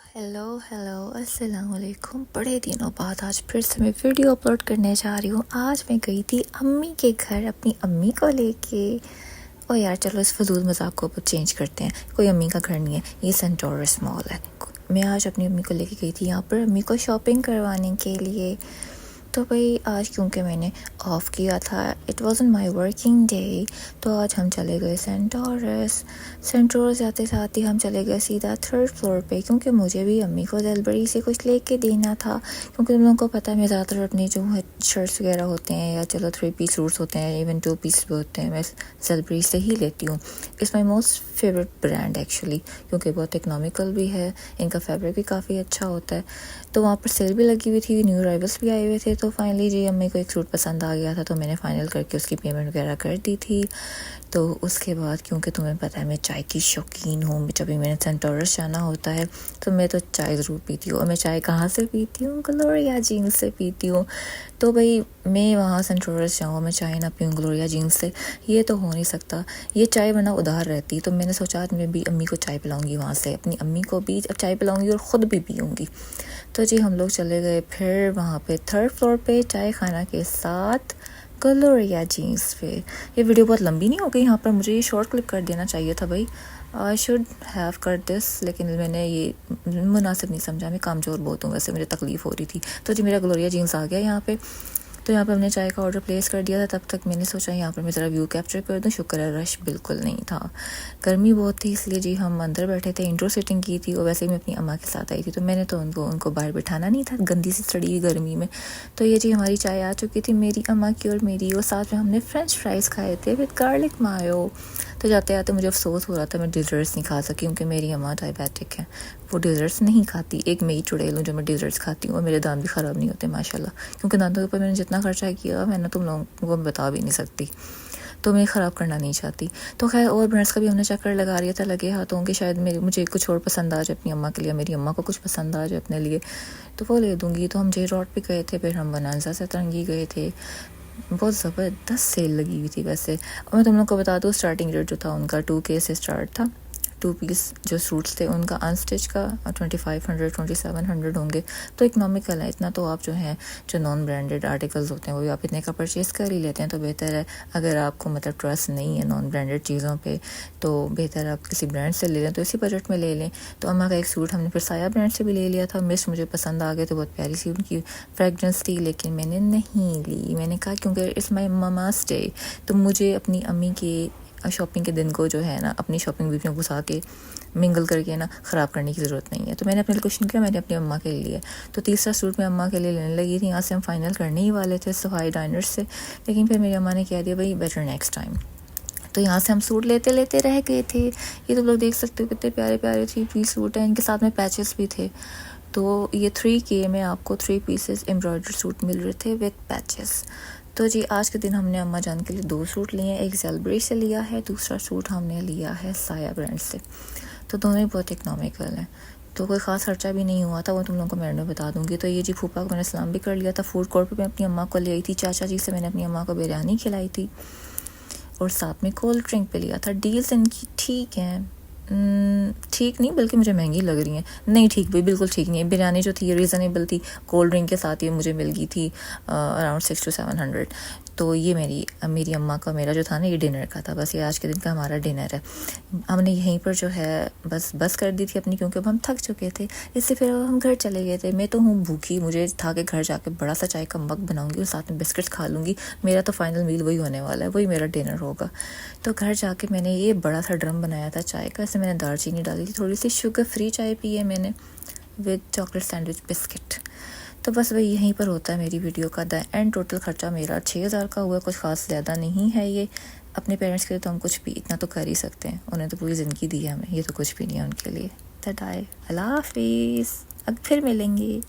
Hello अस्सलाम वालेकुम। बड़े दिनों बाद आज फिर से मैं वीडियो अपलोड करने जा रही हूँ। आज मैं गई थी अम्मी के घर अपनी अम्मी को लेके। ओ यार चलो इस फजूल मजाक को चेंज करते हैं। कोई अम्मी का घर नहीं है, ये सेंटोरस मॉल है। मैं आज अपनी अम्मी को लेके गई थी यहाँ पर अम्मी को शॉपिंग करवाने के लिए। तो भाई आज क्योंकि मैंने ऑफ़ किया था, इट वॉज़न्ट माई वर्किंग डे, तो आज हम चले गए सेंटोरस जाते साथ ही हम चले गए सीधा 3rd फ्लोर पे, क्योंकि मुझे भी अम्मी को ज़ेलबरी से कुछ लेके देना था। क्योंकि तुम लोगों को पता है मैं ज़्यादातर अपने जो है शर्ट्स वगैरह होते हैं या चलो 3 पीस सूट्स होते हैं, इवन 2 पीस भी होते हैं, मैं ज़ेलबरी से ही लेती हूँ। It's my most favourite brand actually, क्योंकि बहुत इकनॉमिकल भी है, इनका फैब्रिक भी काफ़ी अच्छा होता है। तो वहाँ पर सेल भी लगी हुई थी, न्यू अराइवल्स भी आए हुए थे। तो फाइनली जी अम्मी को एक सूट पसंद आ गया था, तो मैंने फ़ाइनल करके उसकी पेमेंट वगैरह कर दी थी। तो उसके बाद क्योंकि तुम्हें पता है मैं चाय की शौकीन हूँ, जब भी मैंने सेंटोरस जाना होता है तो मैं तो चाय ज़रूर पीती हूँ। और मैं चाय कहाँ से पीती हूँ? ग्लोरिया जीन्स से पीती हूँ। तो भाई मैं वहाँ सेंटोरस जाऊँ, मैं चाय ना पीऊँ ग्लोरिया जीन्स से, ये तो हो नहीं सकता। ये चाय बना उधार रहती। तो मैंने सोचा मैं भी अम्मी को चाय पिलाऊँगी वहाँ से, अपनी अम्मी को भी चाय पिलाऊँगी और ख़ुद भी पीऊँगी। तो जी हम लोग चले गए फिर वहाँ पे 3rd फ्लोर पे चाय खाना के साथ ग्लोरिया जीन्स पे। ये वीडियो बहुत लंबी नहीं हो गई यहाँ पर? मुझे ये शॉर्ट क्लिप कर देना चाहिए था भाई। आई शुड हैव कर दिस, लेकिन मैंने ये मुनासिब नहीं समझा। मैं कामचोर बहुत हूँ वैसे, मुझे तकलीफ़ हो रही थी। तो जी मेरा ग्लोरिया जीन्स आ गया यहाँ पे। तो यहाँ पर हमने चाय का ऑर्डर प्लेस कर दिया था। तब तक मैंने सोचा यहाँ पर मैं ज़रा व्यू कैप्चर कर दूँ। शुक्र है रश बिल्कुल नहीं था, गर्मी बहुत थी, इसलिए जी हम अंदर बैठे थे। इंडोर सिटिंग की थी और वैसे ही मैं अपनी अम्मा के साथ आई थी, तो मैंने तो उनको बाहर बिठाना नहीं था गंदी सी सड़ी हुई गर्मी में। तो ये जी हमारी चाय आ चुकी थी, मेरी अम्मा की और मेरी, और साथ में हमने फ्रेंच फ्राइज़ खाए थे विद गार्लिक मायो। तो जाते आते मुझे अफसोस हो रहा था मैं डिज़र्ट्स नहीं खा सकी, क्योंकि मेरी अम्मा डायबिटिक है, वो डिज़र्ट्स नहीं खाती। एक मैं ही चुड़ैल हूँ जो मैं डिज़र्ट्स खाती हूँ, और मेरे दांत भी ख़राब नहीं होते माशाल्लाह। क्योंकि दांतों के ऊपर मैंने जितना खर्चा किया मैंने तुम लोगों को बता भी नहीं सकती, तो मैं ख़राब करना नहीं चाहती। तो खैर और ब्रांड्स का भी हमने चक्कर लगा रही था, लगे हाथों कि शायद मुझे कुछ और पसंद आ जाए अपनी अम्मा के लिए, मेरी अम्मा को कुछ पसंद आ जाए अपने लिए, तो वो ले दूँगी। तो हम जे रॉड पे गए थे, फिर हम बनारसा से तरंगी गए थे। बहुत ज़बरदस्त सेल लगी हुई थी वैसे। और मैं तुम लोग को बता दूँ स्टार्टिंग रेट जो था उनका 2K से स्टार्ट था। 2 पीस जो सूट्स थे उनका अनस्टिच का 2500 2700 होंगे, तो इकनॉमिकल है। इतना तो आप जो हैं जो नॉन ब्रांडेड आर्टिकल्स होते हैं वो भी आप इतने का परचेज़ कर ही लेते हैं, तो बेहतर है। अगर आपको मतलब ट्रस्ट नहीं है नॉन ब्रांडेड चीज़ों पे, तो बेहतर आप किसी ब्रांड से ले लें, तो इसी बजट में ले लें। तो अम्मा का एक सूट हमने फिर साया ब्रांड से भी ले लिया था। मिस्ट मुझे पसंद आ गए थे, बहुत प्यारी सी उनकी फ्रेगरेंस थी, लेकिन मैंने नहीं ली। मैंने कहा क्योंकि इट्स माई ममास डे, तो मुझे अपनी अम्मी की शॉपिंग के दिन को जो है ना अपनी शॉपिंग वीक में घुसा के मिंगल करके ना ख़राब करने की ज़रूरत नहीं है। तो मैंने अपने लिए कुछ नहीं किया, मैंने अपनी अम्मा के लिए। तो तीसरा सूट मैं अम्मा के लिए लेने लगी थी। यहाँ से हम फाइनल करने ही वाले थे सफाई डाइनर्स से, लेकिन फिर मेरी अम्मा ने कह दिया भाई बेटर नेक्स्ट टाइम। तो यहाँ से हम सूट लेते लेते रह गए थे। ये तो लोग देख सकते हो कितने प्यारे प्यारे 3 पीस सूट हैं, इनके साथ में पैचेस भी थे। तो ये 3K में आपको 3 पीसेस एम्ब्रॉयडर्ड सूट मिल रहे थे विद पैचेस। तो जी आज के दिन हमने अम्मा जान के लिए 2 सूट लिए हैं। एक ज़ेलबरी से लिया है, दूसरा सूट हमने लिया है साया ब्रांड से। तो दोनों ही बहुत इकनॉमिकल हैं, तो कोई ख़ास खर्चा भी नहीं हुआ था, वो तुम लोगों को मैं बता दूंगी। तो ये जी फूफा को मैंने सलाम भी कर लिया था। फूड कोर्ट पर मैं अपनी अम्मा को ले आई थी। चाचा जी से मैंने अपनी अम्मा को बिरयानी खिलाई थी और साथ में कोल्ड ड्रिंक पे लिया था। डील्स इनकी ठीक हैं, ठीक नहीं बल्कि मुझे महंगी लग रही हैं। नहीं ठीक भी बिल्कुल ठीक नहीं है। बिरयानी जो थी रीज़नेबल थी, कोल्ड ड्रिंक के साथ ये मुझे मिल गई थी अराउंड 600 to 700। तो ये मेरी अम्मा का मेरा जो था ना ये डिनर का था। बस ये आज के दिन का हमारा डिनर है। हमने यहीं पर जो है बस कर दी थी अपनी, क्योंकि अब हम थक चुके थे। इससे फिर हम घर चले गए थे। मैं तो हूँ भूखी, मुझे था कि घर जाके बड़ा सा चाय का मग बनाऊंगी और साथ में बिस्किट्स खा लूँगी। मेरा तो फाइनल मील वही होने वाला है, वही मेरा डिनर होगा। तो घर जाके मैंने ये बड़ा सा ड्रम बनाया था चाय का, इसमें मैंने दालचीनी डाली थी, थोड़ी सी शुगर फ्री चाय पी है मैंने विद चॉकलेट सैंडविच बिस्किट। तो बस वही यहीं पर होता है मेरी वीडियो का द एंड। टोटल खर्चा मेरा 6000 का हुआ, कुछ खास ज़्यादा नहीं है ये। अपने पेरेंट्स के लिए तो हम कुछ भी इतना तो कर ही सकते हैं, उन्हें तो पूरी ज़िंदगी दी है हमें, ये तो कुछ भी नहीं है उनके लिए। टाटा, अल्लाह हाफिज़, अब फिर मिलेंगे।